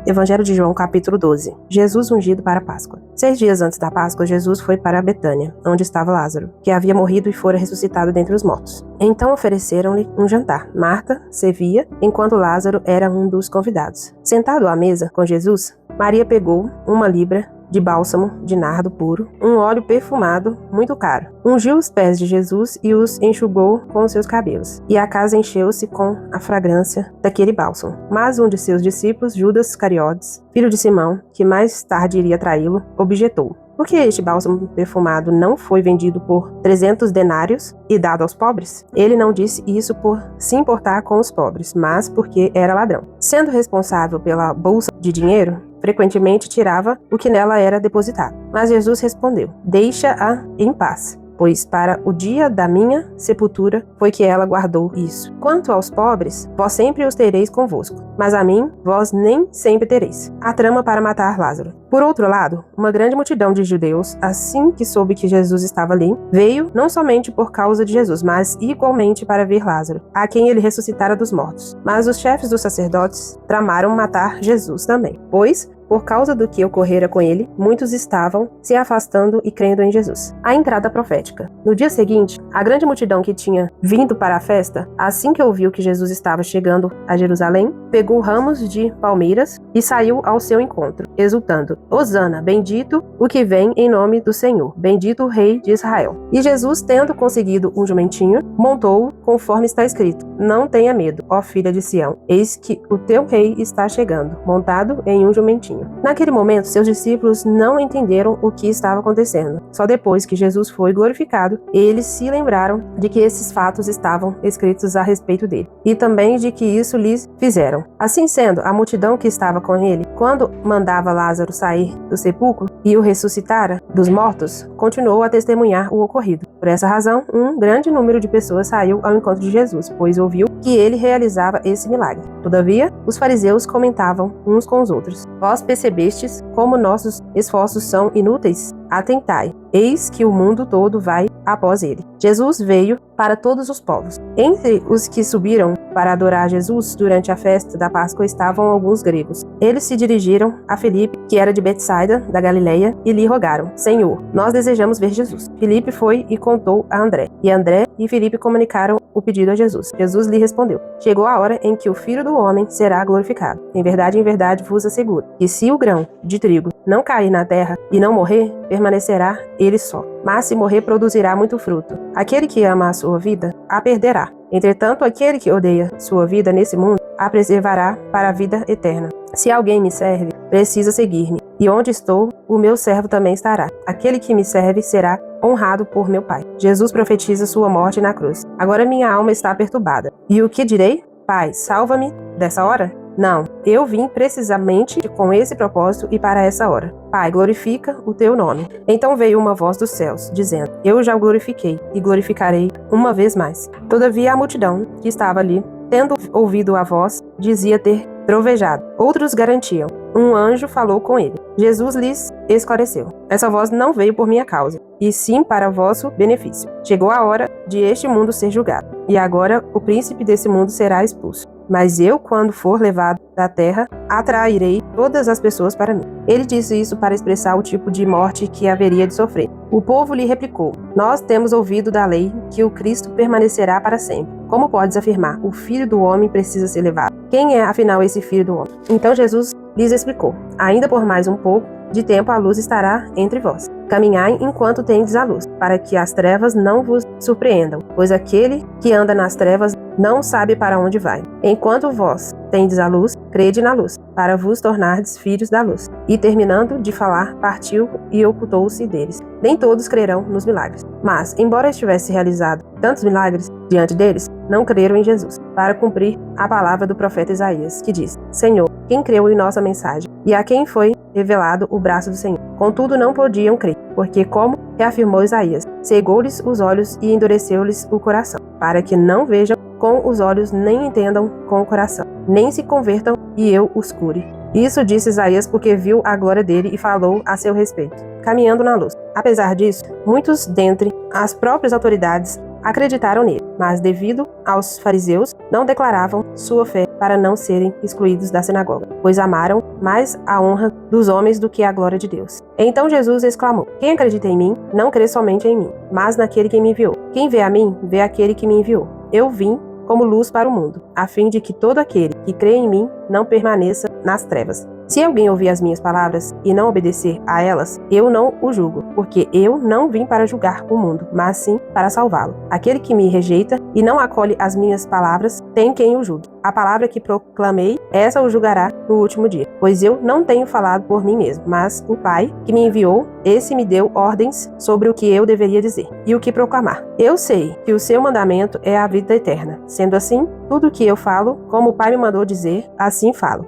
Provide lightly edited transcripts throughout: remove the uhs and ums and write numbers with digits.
Evangelho de João, capítulo 12. Jesus ungido para a Páscoa. 6 dias antes da Páscoa, Jesus foi para Betânia, onde estava Lázaro, que havia morrido e fora ressuscitado dentre os mortos. Então ofereceram-lhe um jantar. Marta servia, enquanto Lázaro era um dos convidados. Sentado à mesa com Jesus, Maria pegou uma libra de bálsamo de nardo puro, um óleo perfumado muito caro. Ungiu os pés de Jesus e os enxugou com os seus cabelos. E a casa encheu-se com a fragrância daquele bálsamo. Mas um de seus discípulos, Judas Iscariotes, filho de Simão, que mais tarde iria traí-lo, objetou: por que este bálsamo perfumado não foi vendido por 300 denários e dado aos pobres? Ele não disse isso por se importar com os pobres, mas porque era ladrão. Sendo responsável pela bolsa de dinheiro, frequentemente tirava o que nela era depositado. Mas Jesus respondeu: deixa-a em paz, pois para o dia da minha sepultura foi que ela guardou isso. Quanto aos pobres, vós sempre os tereis convosco, mas a mim vós nem sempre tereis. A trama para matar Lázaro. Por outro lado, uma grande multidão de judeus, assim que soube que Jesus estava ali, veio não somente por causa de Jesus, mas igualmente para ver Lázaro, a quem ele ressuscitara dos mortos. Mas os chefes dos sacerdotes tramaram matar Jesus também, pois, por causa do que ocorrera com ele, muitos estavam se afastando e crendo em Jesus. A entrada profética. No dia seguinte, a grande multidão que tinha vindo para a festa, assim que ouviu que Jesus estava chegando a Jerusalém, pegou ramos de palmeiras e saiu ao seu encontro, exultando: Hosana, bendito o que vem em nome do Senhor, bendito o Rei de Israel. E Jesus, tendo conseguido um jumentinho, montou-o conforme está escrito: não tenha medo, ó filha de Sião, eis que o teu rei está chegando, montado em um jumentinho. Naquele momento, seus discípulos não entenderam o que estava acontecendo. Só depois que Jesus foi glorificado, eles se lembraram de que esses fatos estavam escritos a respeito dele, e também de que isso lhes fizeram. Assim sendo, a multidão que estava com ele, quando mandava Lázaro sair do sepulcro e o ressuscitara dos mortos, continuou a testemunhar o ocorrido. Por essa razão, um grande número de pessoas saiu ao encontro de Jesus, pois ouviu que ele realizava esse milagre. Todavia, os fariseus comentavam uns com os outros: vós percebestes como nossos esforços são inúteis? Atentai, eis que o mundo todo vai após ele. Jesus veio para todos os povos. Entre os que subiram para adorar Jesus durante a festa da Páscoa estavam alguns gregos. Eles se dirigiram a Filipe, que era de Betsaida, da Galileia, e lhe rogaram: Senhor, nós desejamos ver Jesus. Filipe foi e contou a André. E André e Filipe comunicaram o pedido a Jesus. Jesus lhe respondeu: chegou a hora em que o Filho do Homem será glorificado. Em verdade vos asseguro que se o grão de trigo não cair na terra e não morrer, permanecerá ele só. Mas se morrer, produzirá muito fruto. Aquele que ama a sua vida, a perderá. Entretanto, aquele que odeia sua vida nesse mundo, a preservará para a vida eterna. Se alguém me serve, precisa seguir-me. E onde estou, o meu servo também estará. Aquele que me serve será honrado por meu Pai. Jesus profetiza sua morte na cruz. Agora minha alma está perturbada. E o que direi? Pai, salva-me dessa hora? Não, eu vim precisamente com esse propósito e para essa hora. Pai, glorifica o teu nome. Então veio uma voz dos céus, dizendo: eu já o glorifiquei e glorificarei uma vez mais. Todavia a multidão que estava ali, tendo ouvido a voz, dizia ter trovejado. Outros garantiam: um anjo falou com ele. Jesus lhes esclareceu: essa voz não veio por minha causa, e sim para vosso benefício. Chegou a hora de este mundo ser julgado, e agora o príncipe desse mundo será expulso. Mas eu, quando for levado da terra, atrairei todas as pessoas para mim. Ele disse isso para expressar o tipo de morte que haveria de sofrer. O povo lhe replicou: nós temos ouvido da lei que o Cristo permanecerá para sempre. Como podes afirmar: o Filho do Homem precisa ser levado? Quem é, afinal, esse Filho do Homem? Então Jesus lhes explicou: ainda por mais um pouco de tempo a luz estará entre vós. Caminhai enquanto tendes a luz, para que as trevas não vos surpreendam, pois aquele que anda nas trevas não sabe para onde vai. Enquanto vós tendes a luz, crede na luz, para vos tornardes filhos da luz. E terminando de falar, partiu e ocultou-se deles. Nem todos crerão nos milagres. Mas, embora estivesse realizado tantos milagres diante deles, não creram em Jesus, para cumprir a palavra do profeta Isaías, que diz: Senhor, quem creu em nossa mensagem? E a quem foi revelado o braço do Senhor? Contudo, não podiam crer, porque, como reafirmou Isaías, cegou-lhes os olhos e endureceu-lhes o coração, para que não vejam com os olhos, nem entendam com o coração, nem se convertam e eu os cure. Isso disse Isaías porque viu a glória dele e falou a seu respeito, caminhando na luz. Apesar disso, muitos dentre as próprias autoridades acreditaram nele, mas devido aos fariseus, não declaravam sua fé para não serem excluídos da sinagoga, pois amaram mais a honra dos homens do que a glória de Deus. Então Jesus exclamou: quem acredita em mim, não crê somente em mim, mas naquele que me enviou. Quem vê a mim, vê aquele que me enviou. Eu vim como luz para o mundo, a fim de que todo aquele que crê em mim não permaneça nas trevas. Se alguém ouvir as minhas palavras e não obedecer a elas, eu não o julgo, porque eu não vim para julgar o mundo, mas sim para salvá-lo. Aquele que me rejeita e não acolhe as minhas palavras, tem quem o julgue. A palavra que proclamei, essa o julgará no último dia. Pois eu não tenho falado por mim mesmo, mas o Pai que me enviou, esse me deu ordens sobre o que eu deveria dizer e o que proclamar. Eu sei que o seu mandamento é a vida eterna. Sendo assim, tudo o que eu falo, como o Pai me mandou dizer, assim falo.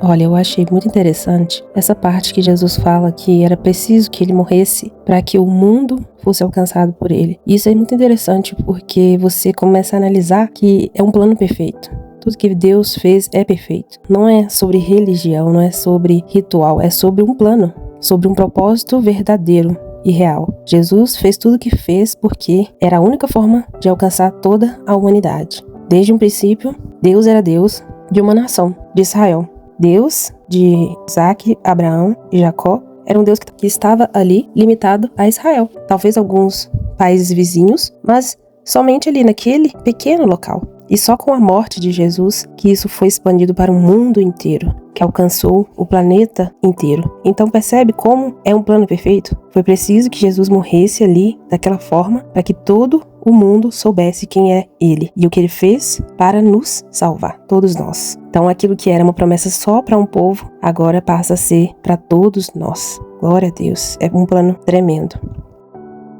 Olha, eu achei muito interessante essa parte que Jesus fala que era preciso que ele morresse para que o mundo fosse alcançado por ele. Isso é muito interessante porque você começa a analisar que é um plano perfeito. Tudo que Deus fez é perfeito. Não é sobre religião, não é sobre ritual, é sobre um plano, sobre um propósito verdadeiro e real. Jesus fez tudo o que fez porque era a única forma de alcançar toda a humanidade. Desde um princípio, Deus era Deus de uma nação, de Israel. Deus de Isaac, Abraão e Jacó era um Deus que estava ali limitado a Israel. Talvez alguns países vizinhos, mas somente ali naquele pequeno local. E só com a morte de Jesus que isso foi expandido para o mundo inteiro, que alcançou o planeta inteiro. Então percebe como é um plano perfeito? Foi preciso que Jesus morresse ali daquela forma para que todo o mundo soubesse quem é ele e o que ele fez para nos salvar, todos nós. Então aquilo que era uma promessa só para um povo, agora passa a ser para todos nós. Glória a Deus, é um plano tremendo.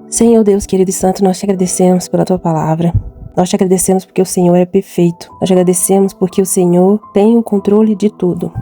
Senhor Deus querido e santo, nós te agradecemos pela tua palavra. Nós te agradecemos porque o Senhor é perfeito. Nós te agradecemos porque o Senhor tem o controle de tudo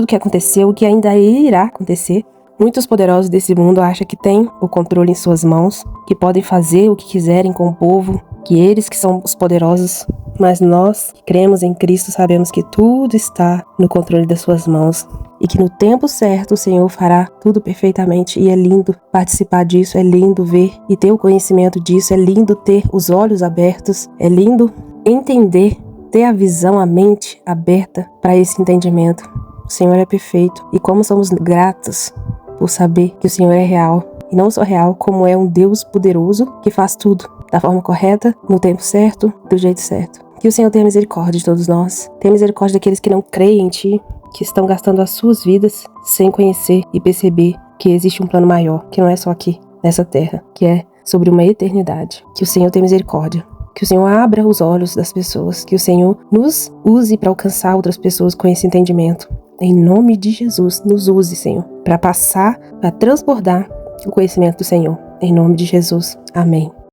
que aconteceu, o que ainda irá acontecer. Muitos poderosos desse mundo acham que têm o controle em suas mãos, que podem fazer o que quiserem com o povo, que eles que são os poderosos, mas nós que cremos em Cristo sabemos que tudo está no controle das suas mãos e que no tempo certo o Senhor fará tudo perfeitamente. E é lindo participar disso, é lindo ver e ter o conhecimento disso, é lindo ter os olhos abertos, é lindo entender, ter a visão, a mente aberta para esse entendimento. O Senhor é perfeito e como somos gratos por saber que o Senhor é real. E não só real, como é um Deus poderoso que faz tudo da forma correta, no tempo certo, do jeito certo. Que o Senhor tenha misericórdia de todos nós. Tenha misericórdia daqueles que não creem em Ti, que estão gastando as suas vidas sem conhecer e perceber que existe um plano maior, que não é só aqui, nessa terra, que é sobre uma eternidade. Que o Senhor tenha misericórdia. Que o Senhor abra os olhos das pessoas. Que o Senhor nos use para alcançar outras pessoas com esse entendimento. Em nome de Jesus, nos use, Senhor, para passar, para transbordar o conhecimento do Senhor. Em nome de Jesus. Amém.